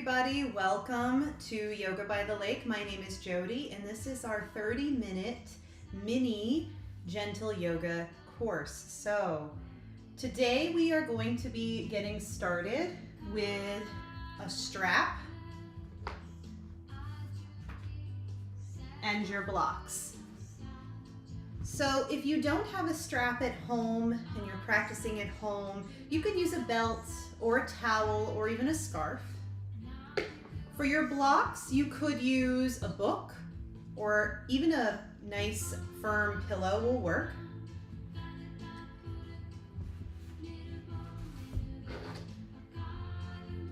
everybody. Welcome to Yoga by the Lake. My name is Jody, and this is our 30-minute mini gentle yoga course. So today we are going to be getting started with a strap and your blocks. So if you don't have a strap at home and you're practicing at home, you could use a belt or a towel or even a scarf. For your blocks, you could use a book or even a nice firm pillow will work.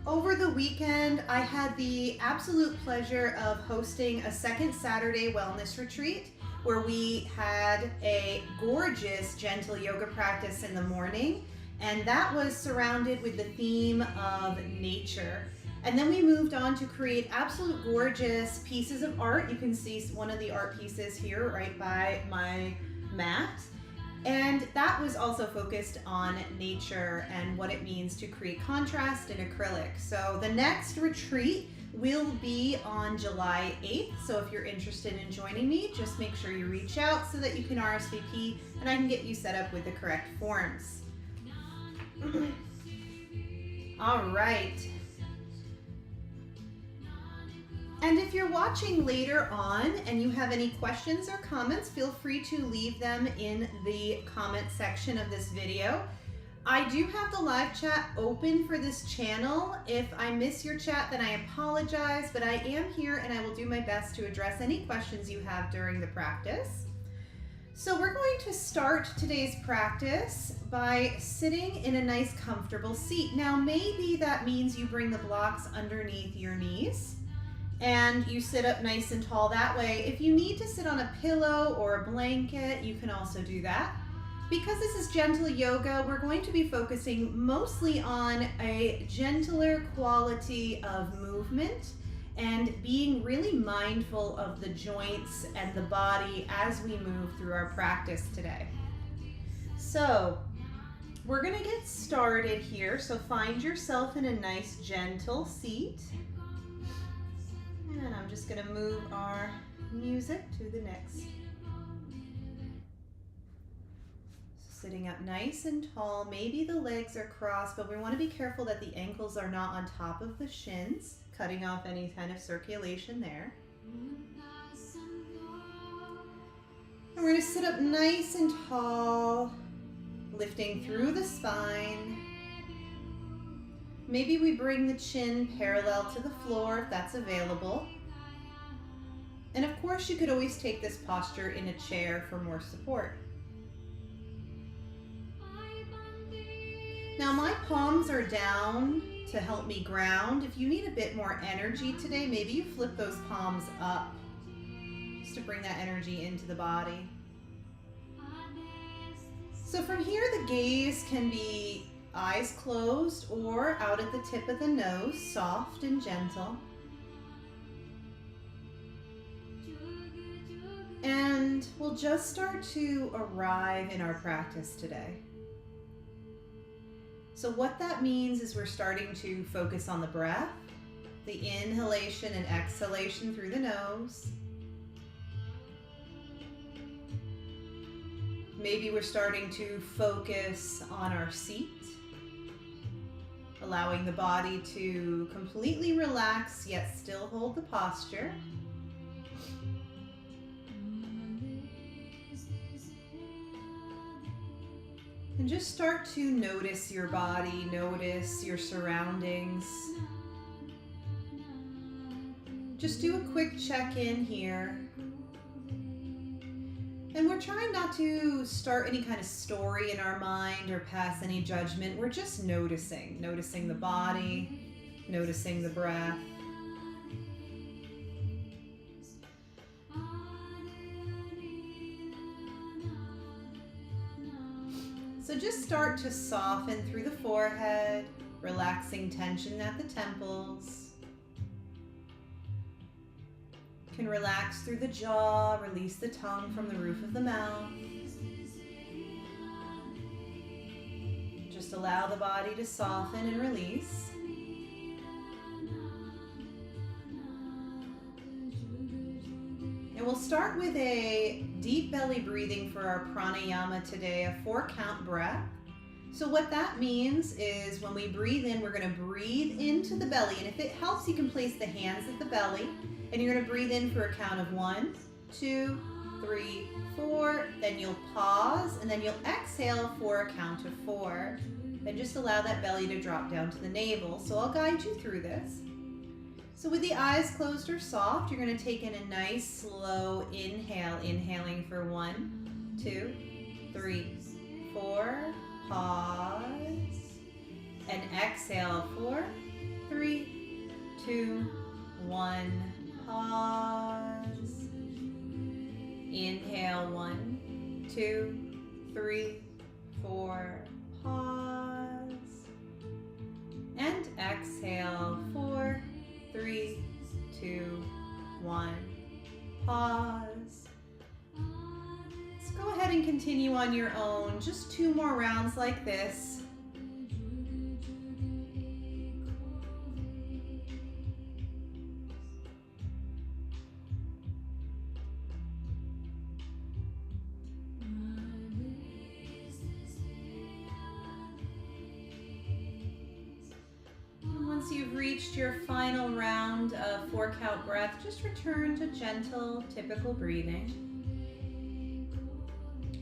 Over the weekend, I had the absolute pleasure of hosting a second Saturday wellness retreat where we had a gorgeous gentle yoga practice in the morning, and that was surrounded with the theme of nature. And then we moved on to create absolute gorgeous pieces of art. You can see one of the art pieces here right by my mat. And that was also focused on nature and what it means to create contrast in acrylic. So the next retreat will be on July 8th. So if you're interested in joining me, just make sure you reach out so that you can RSVP and I can get you set up with the correct forms. All right. And if you're watching later on and you have any questions or comments, feel free to leave them in the comment section of this video. I do have the live chat open for this channel. If I miss your chat, then I apologize, but I am here and I will do my best to address any questions you have during the practice. So we're going to start today's practice by sitting in a nice comfortable seat. Now maybe that means you bring the blocks underneath your knees and you sit up nice and tall that way. If you need to sit on a pillow or a blanket, you can also do that. Because this is gentle yoga, we're going to be focusing mostly on a gentler quality of movement and being really mindful of the joints and the body as we move through our practice today. So we're gonna get started here. So find yourself in a nice gentle seat. And I'm just gonna move our music to the next. Sitting up nice and tall, maybe the legs are crossed, but we want to be careful that the ankles are not on top of the shins, cutting off any kind of circulation there. And we're going to sit up nice and tall, lifting through the spine. Maybe we bring the chin parallel to the floor if that's available. And of course, you could always take this posture in a chair for more support. Now my palms are down to help me ground. If you need a bit more energy today, maybe you flip those palms up just to bring that energy into the body. So from here, the gaze can be eyes closed or out at the tip of the nose, soft and gentle. And we'll just start to arrive in our practice today. So what that means is we're starting to focus on the breath, the inhalation and exhalation through the nose. Maybe we're starting to focus on our seat, allowing the body to completely relax yet still hold the posture. And just start to notice your body, notice your surroundings. Just do a quick check-in here. And we're trying not to start any kind of story in our mind or pass any judgment. We're just noticing the body, noticing the breath. So just start to soften through the forehead, relaxing tension at the temples. You can relax through the jaw, release the tongue from the roof of the mouth. Just allow the body to soften and release. we'll start with a deep belly breathing for our pranayama today, a 4-count breath. So what that means is when we breathe in, we're going to breathe into the belly. And if it helps, you can place the hands at the belly. And you're going to breathe in for a count of 1, 2, 3, 4. Then you'll pause, and then you'll exhale for a count of 4. Then just allow that belly to drop down to the navel. So I'll guide you through this. So with the eyes closed or soft, you're going to take in a nice slow inhale, inhaling for 1, 2, 3, 4. Pause. And exhale, 4, 3, 2, 1. Pause. Inhale, 1, 2, 3, 4. Pause. And exhale, 4, 3, 2, 1. Pause. Let's go ahead and continue on your own. Just 2 more rounds like this. Once you've reached your final round of 4-count breath, just return to gentle, typical breathing.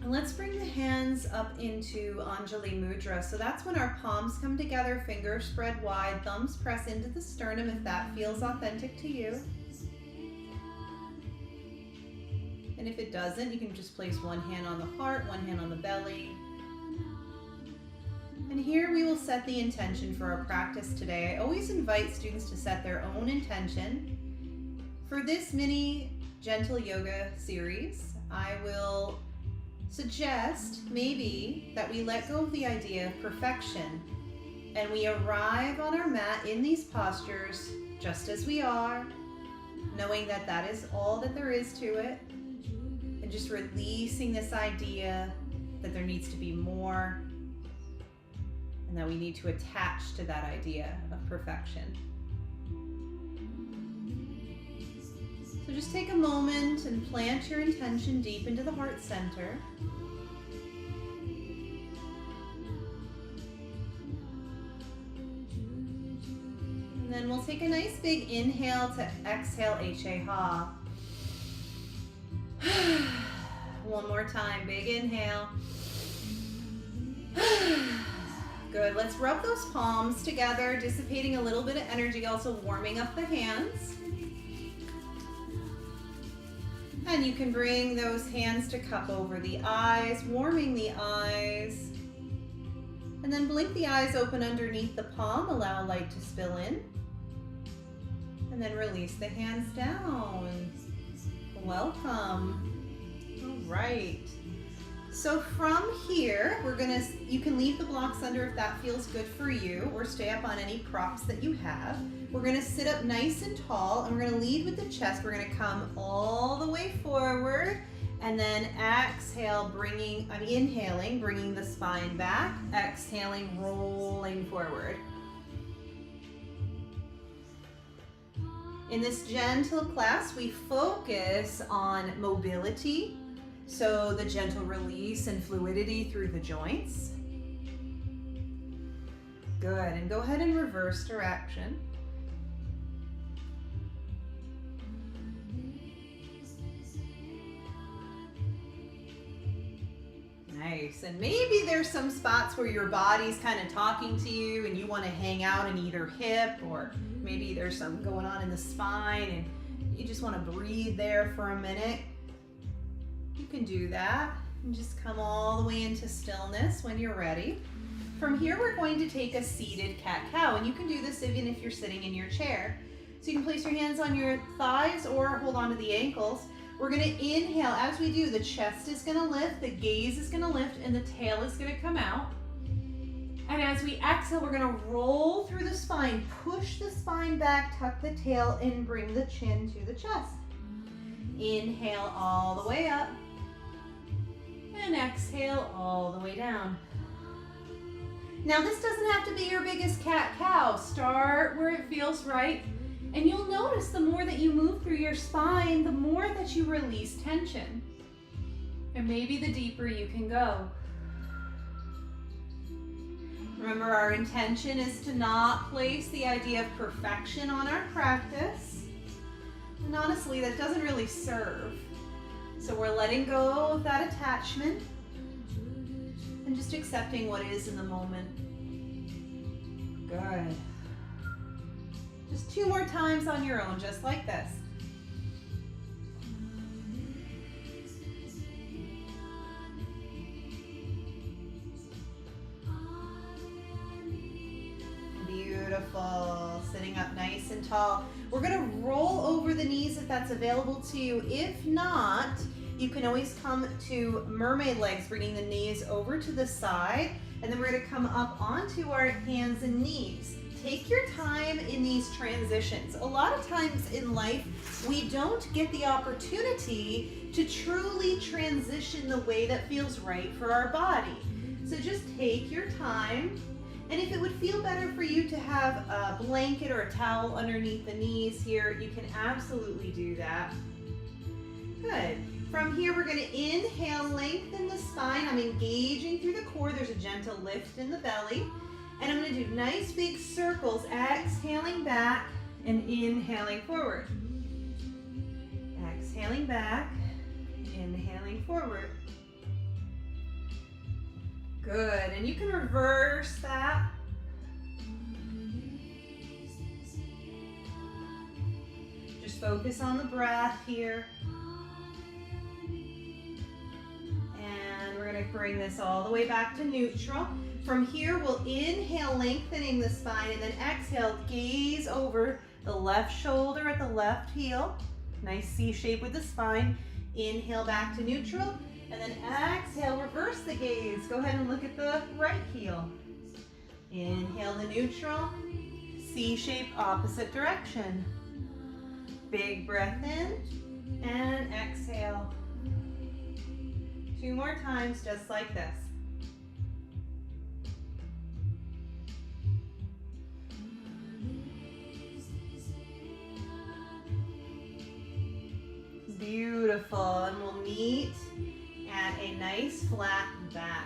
And let's bring the hands up into Anjali Mudra. So that's when our palms come together, fingers spread wide, thumbs press into the sternum if that feels authentic to you. And if it doesn't, you can just place one hand on the heart, one hand on the belly. And here we will set the intention for our practice today. I always invite students to set their own intention. For this mini gentle yoga series, I will suggest maybe that we let go of the idea of perfection and we arrive on our mat in these postures just as we are, knowing that that is all that there is to it, and just releasing this idea that there needs to be more and that we need to attach to that idea of perfection. So just take a moment and plant your intention deep into the heart center. And then we'll take a nice big inhale to exhale, Ha. One more time, big inhale. Good, let's rub those palms together, dissipating a little bit of energy, also warming up the hands. And you can bring those hands to cup over the eyes, warming the eyes. And then blink the eyes open underneath the palm, allow light to spill in. And then release the hands down. Welcome. All right. So from here, you can leave the blocks under if that feels good for you, or stay up on any props that you have. We're gonna sit up nice and tall, and we're gonna lead with the chest. We're gonna come all the way forward, and then exhale, inhaling, bringing the spine back, exhaling, rolling forward. In this gentle class, we focus on mobility, so the gentle release and fluidity through the joints. Good, and go ahead and reverse direction. Nice, and maybe there's some spots where your body's kind of talking to you and you want to hang out in either hip, or maybe there's something going on in the spine and you just want to breathe there for a minute. You can do that and just come all the way into stillness when you're ready. From here, we're going to take a seated cat-cow, and you can do this even if you're sitting in your chair. So you can place your hands on your thighs or hold on to the ankles. We're gonna inhale. As we do, the chest is gonna lift, the gaze is gonna lift, and the tail is gonna come out. And as we exhale, we're gonna roll through the spine, push the spine back, tuck the tail, and bring the chin to the chest. Inhale all the way up. And exhale all the way down. Now this doesn't have to be your biggest cat-cow. Start where it feels right. And you'll notice the more that you move through your spine, the more that you release tension. And maybe the deeper you can go. Remember, our intention is to not place the idea of perfection on our practice. And honestly, that doesn't really serve. So we're letting go of that attachment and just accepting what is in the moment. Good. Just 2 more times on your own, just like this. Beautiful. Sitting up nice and tall. We're going to roll over the knees if that's available to you. If not, you can always come to mermaid legs, bringing the knees over to the side. And then we're going to come up onto our hands and knees. Take your time in these transitions. A lot of times in life, we don't get the opportunity to truly transition the way that feels right for our body. So just take your time. And if it would feel better for you to have a blanket or a towel underneath the knees here, you can absolutely do that. Good. From here, we're going to inhale, lengthen the spine. I'm engaging through the core. There's a gentle lift in the belly. And I'm going to do nice big circles, exhaling back and inhaling forward. Exhaling back, inhaling forward. Good, and you can reverse that. Just focus on the breath here. And we're going to bring this all the way back to neutral. From here, we'll inhale, lengthening the spine, and then exhale, gaze over the left shoulder at the left heel. Nice C shape with the spine. Inhale back to neutral. And then exhale, reverse the gaze. Go ahead and look at the right heel. Inhale the neutral, C shape, opposite direction. Big breath in and exhale. 2 more times, just like this. Beautiful, and we'll meet at a nice flat back.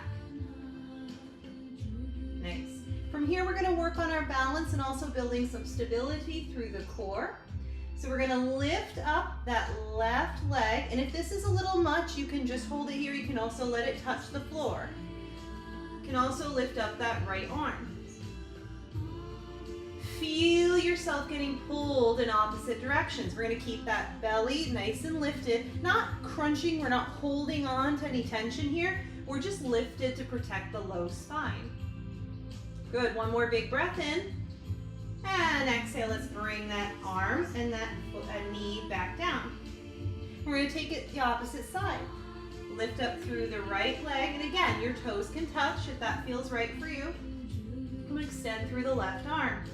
Nice. From here, we're going to work on our balance and also building some stability through the core. So we're going to lift up that left leg, and if this is a little much, you can just hold it here. You can also let it touch the floor. You can also lift up that right arm. Feel yourself getting pulled in opposite directions. We're going to keep that belly nice and lifted, not crunching. We're not holding on to any tension here. We're just lifted to protect the low spine. Good. 1 more big breath in. And exhale. Let's bring that arm and that knee back down. We're going to take it the opposite side. Lift up through the right leg. And again, your toes can touch if that feels right for you. Come and extend through the left arm.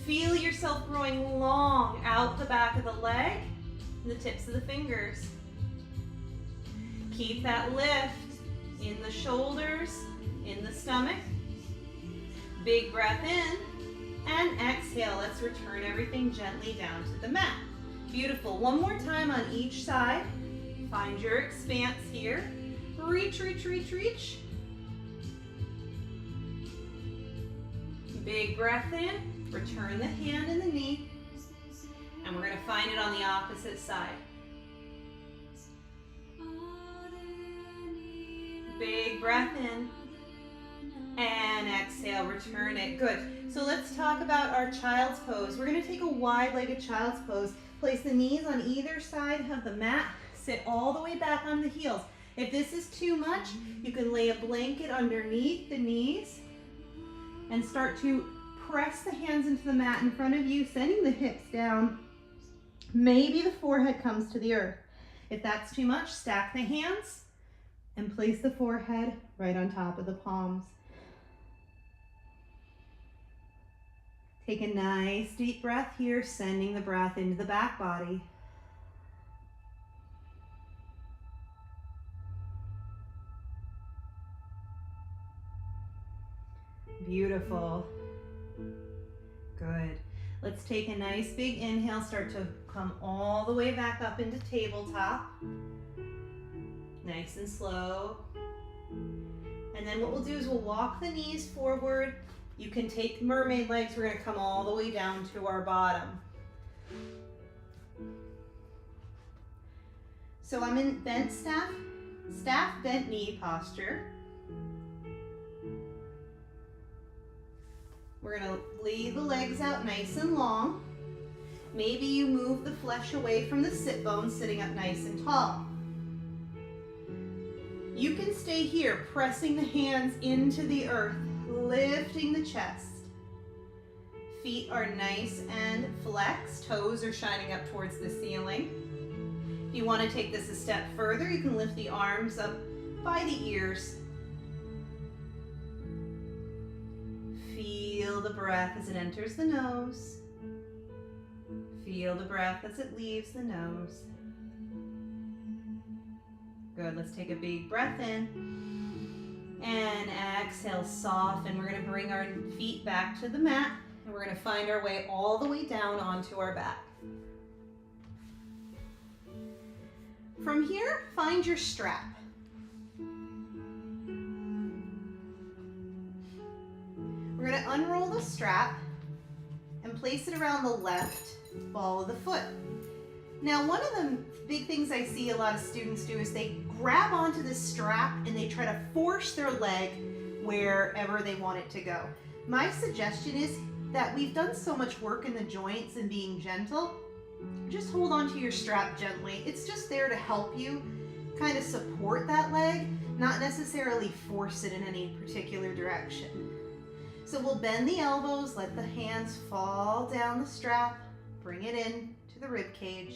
Feel yourself growing long out the back of the leg and the tips of the fingers. Keep that lift in the shoulders, in the stomach. Big breath in and exhale. Let's return everything gently down to the mat. Beautiful. 1 more time on each side. Find your expanse here. Reach, reach, reach, reach. Big breath in. Return the hand and the knee, and we're going to find it on the opposite side. Big breath in, and exhale, return it. Good. So let's talk about our child's pose. We're going to take a wide-legged child's pose. Place the knees on either side of the mat. Sit all the way back on the heels. If this is too much, you can lay a blanket underneath the knees and start to press the hands into the mat in front of you, sending the hips down. Maybe the forehead comes to the earth. If that's too much, stack the hands and place the forehead right on top of the palms. Take a nice deep breath here, sending the breath into the back body. Beautiful. Good. Let's take a nice big inhale, start to come all the way back up into tabletop. Nice and slow. And then what we'll do is we'll walk the knees forward. You can take mermaid legs. We're going to come all the way down to our bottom. So I'm in bent staff bent knee posture. We're going to lay the legs out nice and long. Maybe you move the flesh away from the sit bones, sitting up nice and tall. You can stay here, pressing the hands into the earth, lifting the chest. Feet are nice and flexed, toes are shining up towards the ceiling. If you want to take this a step further, you can lift the arms up by the ears. Feel the breath as it enters the nose. Feel the breath as it leaves the nose. Good, let's take a big breath in. And exhale, soften. We're going to bring our feet back to the mat, and we're going to find our way all the way down onto our back. From here, find your strap. We're going to unroll the strap and place it around the left ball of the foot. Now, one of the big things I see a lot of students do is they grab onto this strap and they try to force their leg wherever they want it to go. My suggestion is that we've done so much work in the joints and being gentle, just hold onto your strap gently. It's just there to help you kind of support that leg, not necessarily force it in any particular direction. So we'll bend the elbows, let the hands fall down the strap, bring it in to the rib cage.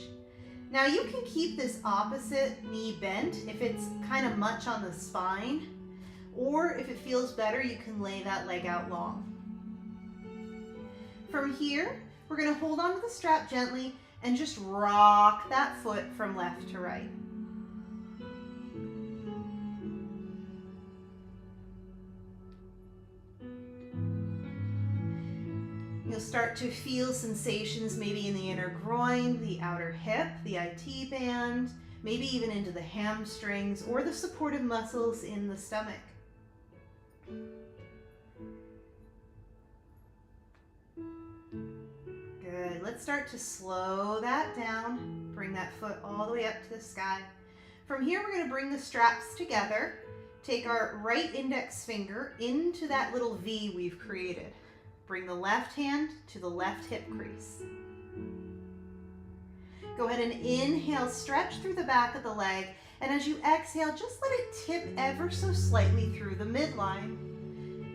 Now you can keep this opposite knee bent if it's kind of much on the spine, or if it feels better, you can lay that leg out long. From here, we're going to hold onto the strap gently and just rock that foot from left to right. You'll start to feel sensations maybe in the inner groin, the outer hip, the IT band, maybe even into the hamstrings or the supportive muscles in the stomach. Good. Let's start to slow that down. Bring that foot all the way up to the sky. From here, we're going to bring the straps together. Take our right index finger into that little V we've created. Bring the left hand to the left hip crease. Go ahead and inhale, stretch through the back of the leg, and as you exhale, just let it tip ever so slightly through the midline.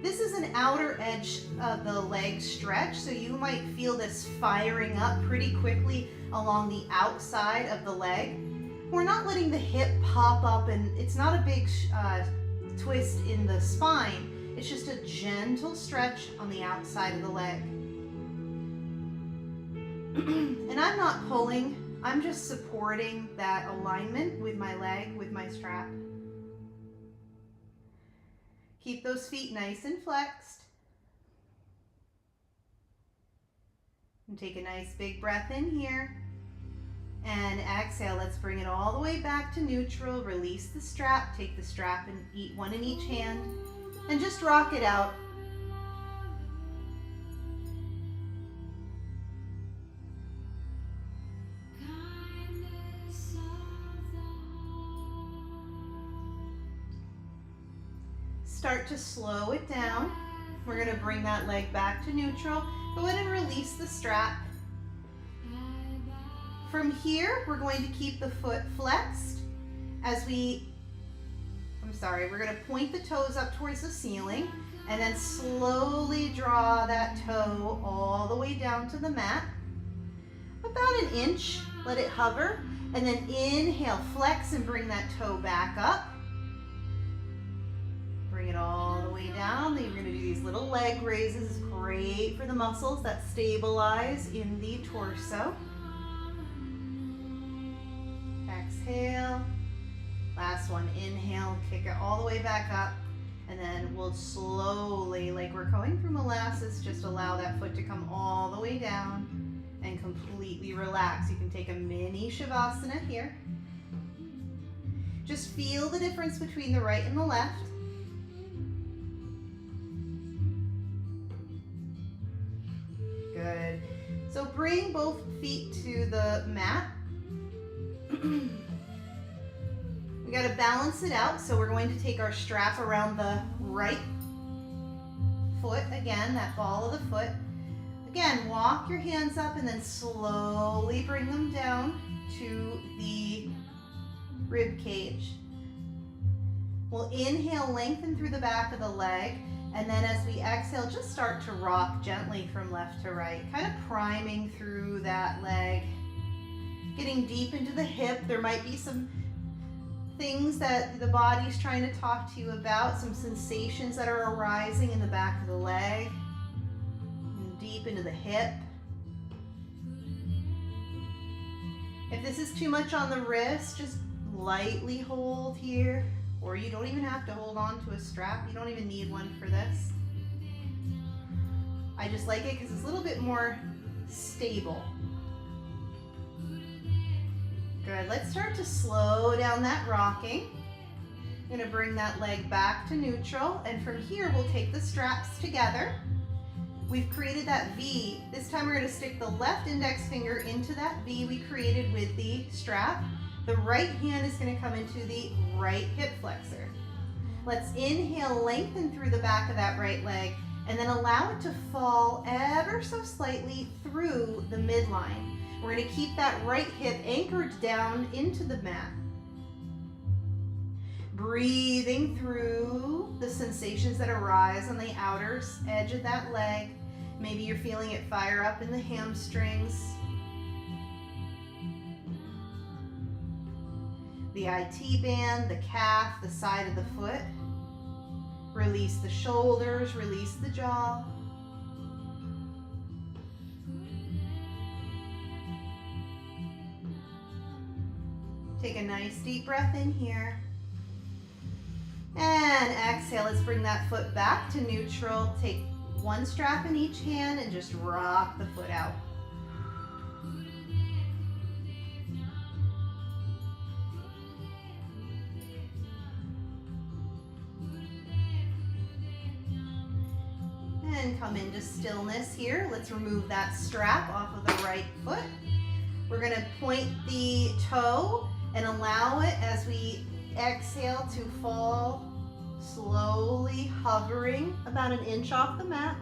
This is an outer edge of the leg stretch, so you might feel this firing up pretty quickly along the outside of the leg. We're not letting the hip pop up, and it's not a big twist in the spine. It's just a gentle stretch on the outside of the leg. And I'm not pulling, I'm just supporting that alignment with my leg, with my strap. Keep those feet nice and flexed. And take a nice big breath in here. And exhale, let's bring it all the way back to neutral. Release the strap, take the strap and eat one in each hand. And just rock it out. Start to slow it down. We're going to bring that leg back to neutral. Go ahead and release the strap. From here, we're going to keep the foot flexed as we're going to point the toes up towards the ceiling and then slowly draw that toe all the way down to the mat. About an inch, let it hover, and then inhale, flex and bring that toe back up. Bring it all the way down. Then you're going to do these little leg raises, great for the muscles that stabilize in the torso. Exhale. Last one, inhale, kick it all the way back up, And then we'll slowly, like we're going through molasses, just allow that foot to come all the way down and completely relax. You can take a mini Shavasana here. Just feel the difference between the right and the left. Good. So bring both feet to the mat. We got to balance it out, so we're going to take our strap around the right foot, again, that ball of the foot. Again, walk your hands up and then slowly bring them down to the rib cage. We'll inhale, lengthen through the back of the leg, and then as we exhale, just start to rock gently from left to right, kind of priming through that leg, getting deep into the hip. There might be some things that the body's trying to talk to you about, some sensations that are arising in the back of the leg, and deep into the hip. If this is too much on the wrist, just lightly hold here, or you don't even have to hold on to a strap. You don't even need one for this. I just like it because it's a little bit more stable. Good. Let's start to slow down that rocking. I'm going to bring that leg back to neutral, and from here we'll take the straps together. We've created that V. This time we're going to stick the left index finger into that V we created with the strap. The right hand is going to come into the right hip flexor. Let's inhale, lengthen through the back of that right leg, and then allow it to fall ever so slightly through the midline. We're going to keep that right hip anchored down into the mat. Breathing through the sensations that arise on the outer edge of that leg. Maybe you're feeling it fire up in the hamstrings, the IT band, the calf, the side of the foot. Release the shoulders, release the jaw. Take a nice deep breath in here. And exhale, let's bring that foot back to neutral. Take one strap in each hand and just rock the foot out. And come into stillness here. Let's remove that strap off of the right foot. We're going to point the toe and allow it as we exhale to fall slowly, hovering about 1 inch off the mat.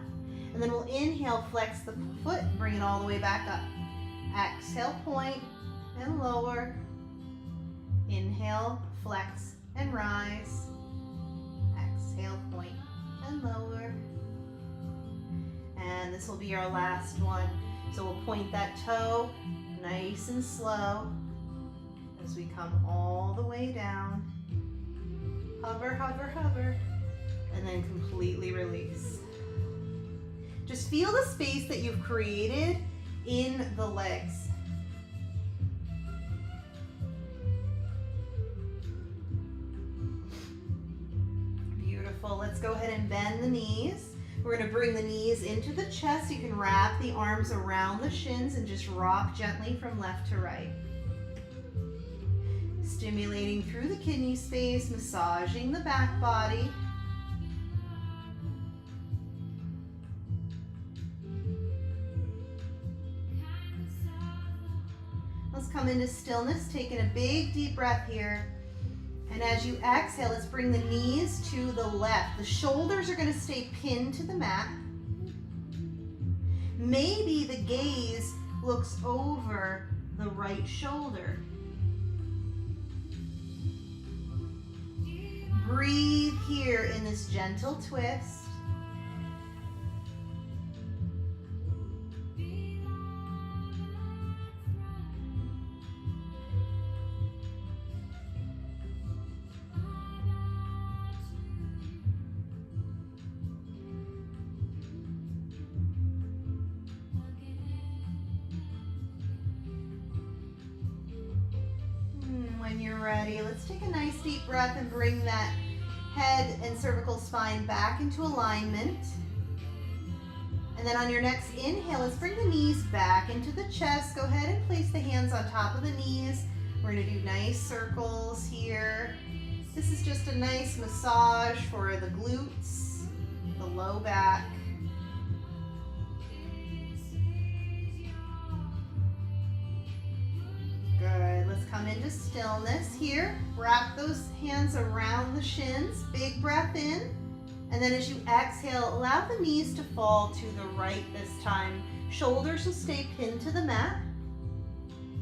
And then we'll inhale, flex the foot, bring it all the way back up. Exhale, point and lower. Inhale, flex and rise. Exhale, point and lower. And this will be our last one. So we'll point that toe nice and slow as we come all the way down. Hover, hover, hover, and then completely release. Just feel the space that you've created in the legs. Beautiful. Let's go ahead and bend the knees. We're going to bring the knees into the chest. You can wrap the arms around the shins and just rock gently from left to right. Stimulating through the kidney space, massaging the back body. Let's come into stillness, taking a big deep breath here. And as you exhale, let's bring the knees to the left. The shoulders are going to stay pinned to the mat. Maybe the gaze looks over the right shoulder. Breathe here in this gentle twist. When you're ready, let's take a nice deep breath and bring that head and cervical spine back into alignment. And then on your next inhale, let's bring the knees back into the chest. Go ahead and place the hands on top of the knees. We're gonna do nice circles here. This is just a nice massage for the glutes, the low back. Good, let's come into stillness here. Wrap those hands around the shins, big breath in. And then as you exhale, allow the knees to fall to the right this time. Shoulders will stay pinned to the mat.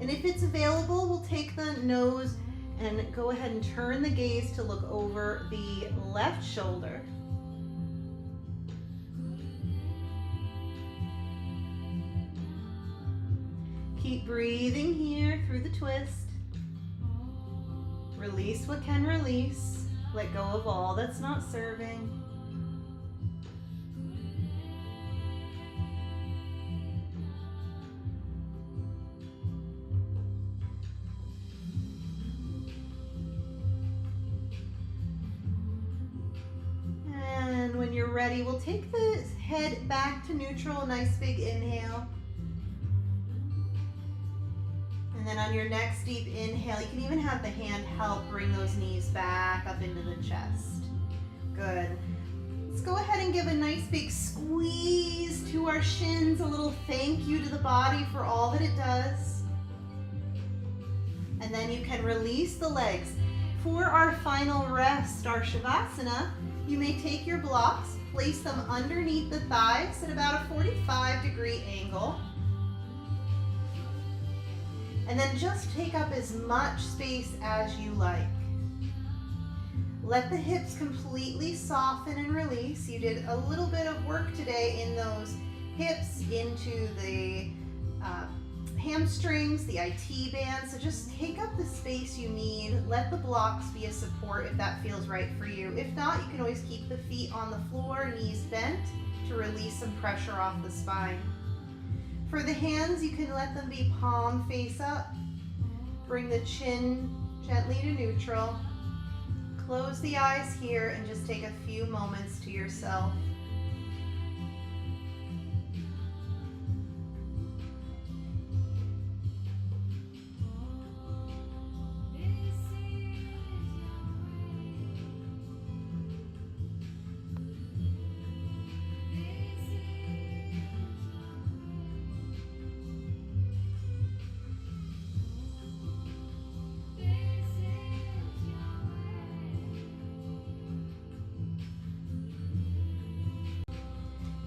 And if it's available, we'll take the nose and go ahead and turn the gaze to look over the left shoulder. Keep breathing here through the twist. Release what can release. Let go of all that's not serving. And when you're ready, we'll take the head back to neutral, nice big inhale. And then on your next deep inhale, you can even have the hand help bring those knees back up into the chest. Good. Let's go ahead and give a nice big squeeze to our shins, a little thank you to the body for all that it does. And then you can release the legs. For our final rest, our Shavasana, you may take your blocks, place them underneath the thighs at about a 45-degree angle. And then just take up as much space as you like. Let the hips completely soften and release. You did a little bit of work today in those hips, into the hamstrings, the IT band. So just take up the space you need. Let the blocks be a support if that feels right for you. If not, you can always keep the feet on the floor, knees bent, to release some pressure off the spine. For the hands, you can let them be palm face up. Bring the chin gently to neutral. Close the eyes here and just take a few moments to yourself.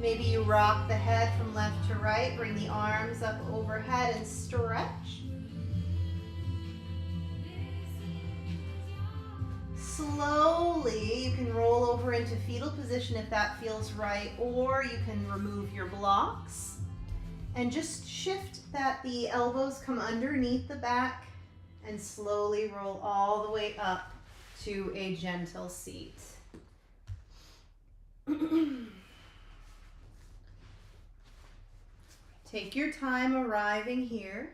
Maybe you rock the head from left to right, bring the arms up overhead and stretch. Slowly, you can roll over into fetal position if that feels right, or you can remove your blocks and just shift that the elbows come underneath the back and slowly roll all the way up to a gentle seat. Take your time arriving here.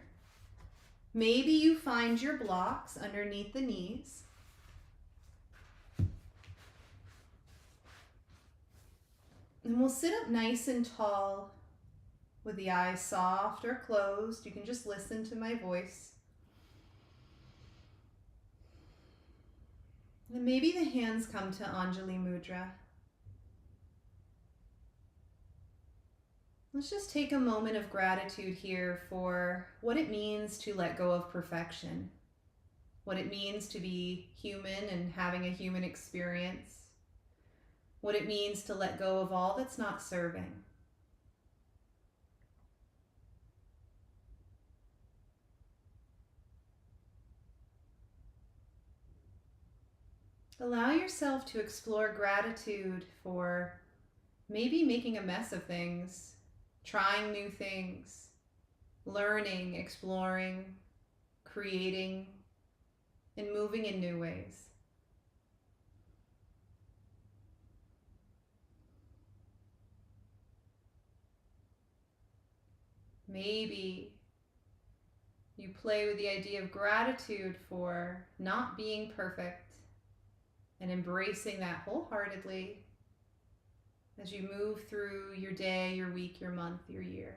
Maybe you find your blocks underneath the knees. And we'll sit up nice and tall with the eyes soft or closed. You can just listen to my voice. And maybe the hands come to Anjali Mudra. Let's just take a moment of gratitude here for what it means to let go of perfection, what it means to be human and having a human experience, what it means to let go of all that's not serving. Allow yourself to explore gratitude for maybe making a mess of things, trying new things, learning, exploring, creating, and moving in new ways. Maybe you play with the idea of gratitude for not being perfect, and embracing that wholeheartedly as you move through your day, your week, your month, your year.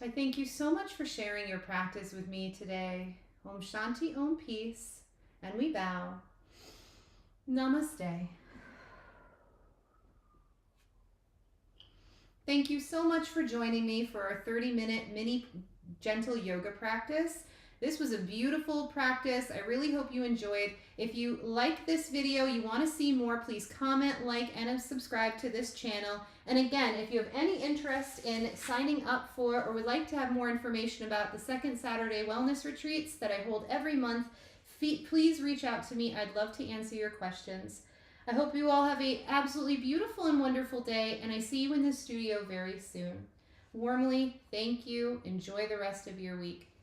I thank you so much for sharing your practice with me today. Om Shanti, Om Peace, and we bow. Namaste. Thank you so much for joining me for our 30-minute mini gentle yoga practice. This was a beautiful practice. I really hope you enjoyed. If you like this video, you want to see more, please comment, like, and subscribe to this channel. And again, if you have any interest in signing up for or would like to have more information about the Second Saturday Wellness Retreats that I hold every month, please reach out to me. I'd love to answer your questions. I hope you all have an absolutely beautiful and wonderful day, and I see you in the studio very soon. Warmly, thank you. Enjoy the rest of your week.